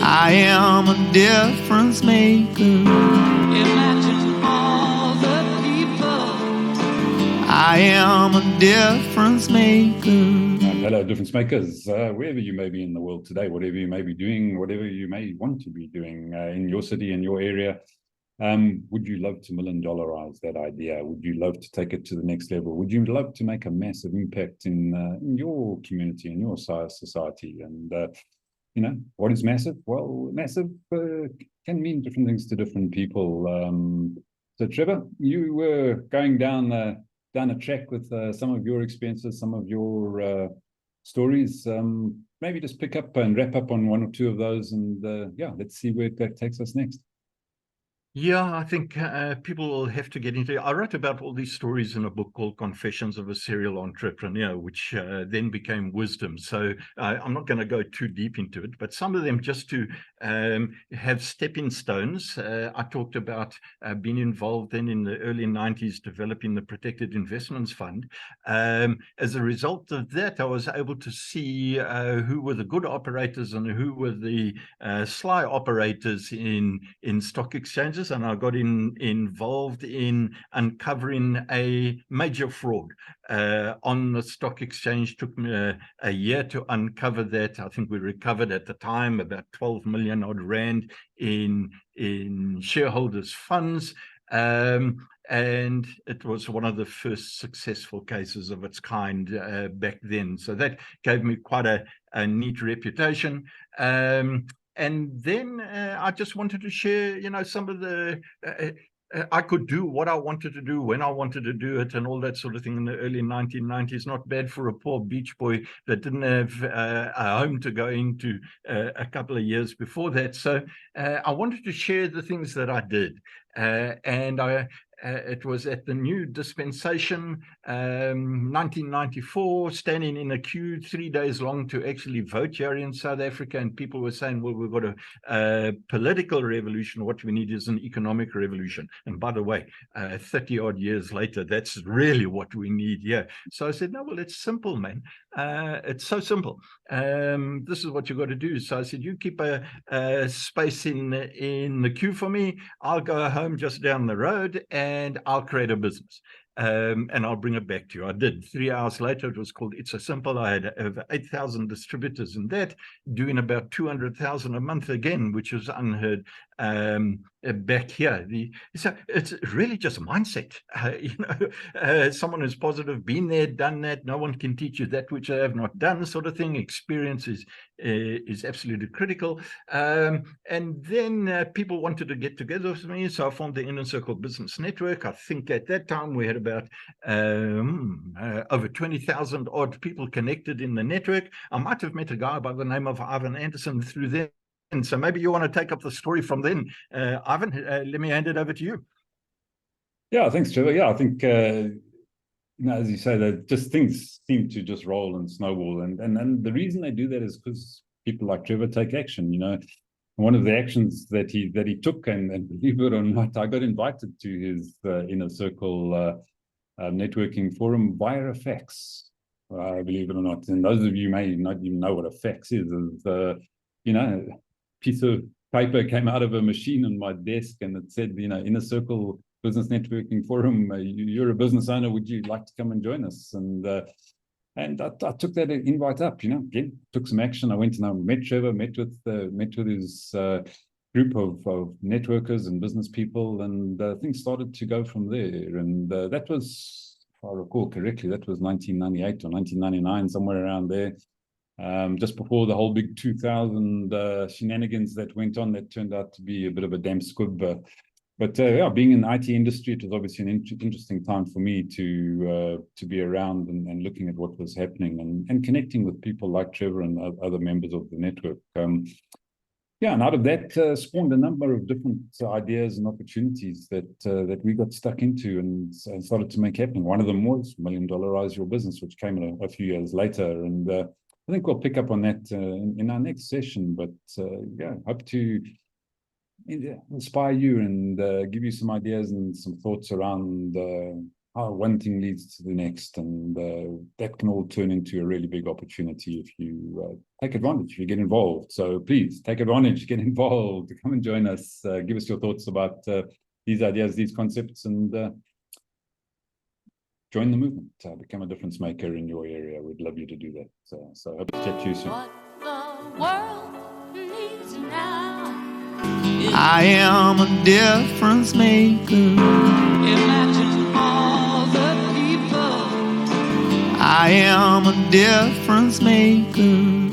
I am a difference maker. Imagine all the people. I am a difference maker. Hello, difference makers. Wherever you may be in the world today, whatever you may be doing, whatever you may want to be doing in your city, in your area, would you love to million-dollarize that idea? Would you love to take it to the next level? Would you love to make a massive impact in your community, in your society? And you know, what is massive? Well, massive can mean different things to different people. So, Trevor, you were going down a track with some of your experiences, some of your stories. Maybe just pick up and wrap up on one or two of those, and yeah, let's see where that takes us next. Yeah, I think people will have to get into it. I wrote about all these stories in a book called Confessions of a Serial Entrepreneur, which then became Wisdom. So I'm not going to go too deep into it, but some of them just to have stepping stones. I talked about being involved then in the early 90s, developing the Protected Investments Fund. As a result of that, I was able to see who were the good operators and who were the sly operators in stock exchanges. And I got involved in uncovering a major fraud on the stock exchange. Took me a year to uncover that. I think we recovered at the time about 12 million odd rand in shareholders' funds. And it was one of the first successful cases of its kind back then. So that gave me quite a neat reputation. And then I just wanted to share, you know, some of the, I could do what I wanted to do when I wanted to do it and all that sort of thing in the early 1990s. Not bad for a poor beach boy that didn't have a home to go into a couple of years before that. So I wanted to share the things that I did. And it was at the new dispensation, 1994, standing in a queue 3 days long to actually vote here in South Africa. And people were saying, well, we've got a political revolution. What we need is an economic revolution. And by the way, 30 odd years later, that's really what we need here. So I said, no, well, it's simple, man. It's so simple. This is what you've got to do. So I said, you keep a space in the queue for me. I'll go home just down the road and I'll create a business. And I'll bring it back to you. I did. 3 hours later, it was called It's So Simple. I had over 8,000 distributors in that, doing about 200,000 a month again, which was unheard back here. So it's really just a mindset. Someone who's positive, been there, done that. No one can teach you that which they have not done, sort of thing. Experience is absolutely critical. And then people wanted to get together with me, so I formed the Inner Circle Business Network. I think at that time we had about over 20,000 odd people connected in the network. I might have met a guy by the name of Ivan Andersen through there. And so maybe you want to take up the story from then. Ivan, let me hand it over to you. Yeah, thanks, Trevor. Yeah, I think you know, as you say, that just things seem to just roll and snowball, and the reason they do that is because people like Trevor take action. You know, one of the actions that he took, and believe it or not, I got invited to his Inner Circle networking forum via a fax. Believe it or not, and those of you may not even know what a fax is. You know, piece of paper came out of a machine on my desk, and it said, you know, Inner Circle Business Networking Forum. You're a business owner. Would you like to come and join us? And I took that invite up. You know, again, took some action. I went and I met Trevor, met with his group of networkers and business people, and things started to go from there. And that was, if I recall correctly, that was 1998 or 1999, somewhere around there. Just before the whole big 2000 shenanigans that went on, that turned out to be a bit of a damn squib. But yeah, being in the IT industry, it was obviously an interesting time for me to be around and looking at what was happening and connecting with people like Trevor and other members of the network. Yeah, and out of that spawned a number of different ideas and opportunities that we got stuck into and started to make happen. One of them was Milliondollarize Your Business, which came a few years later. And I think we'll pick up on that in our next session. But yeah, hope to inspire you and give you some ideas and some thoughts around how one thing leads to the next, and that can all turn into a really big opportunity if you take advantage, if you get involved. So please take advantage, get involved, come and join us, give us your thoughts about these ideas, these concepts, and join the movement, become a difference maker in your area. We'd love you to do that. So I hope to chat to you soon. What the world needs now. I am a difference maker. Imagine all the people. I am a difference maker.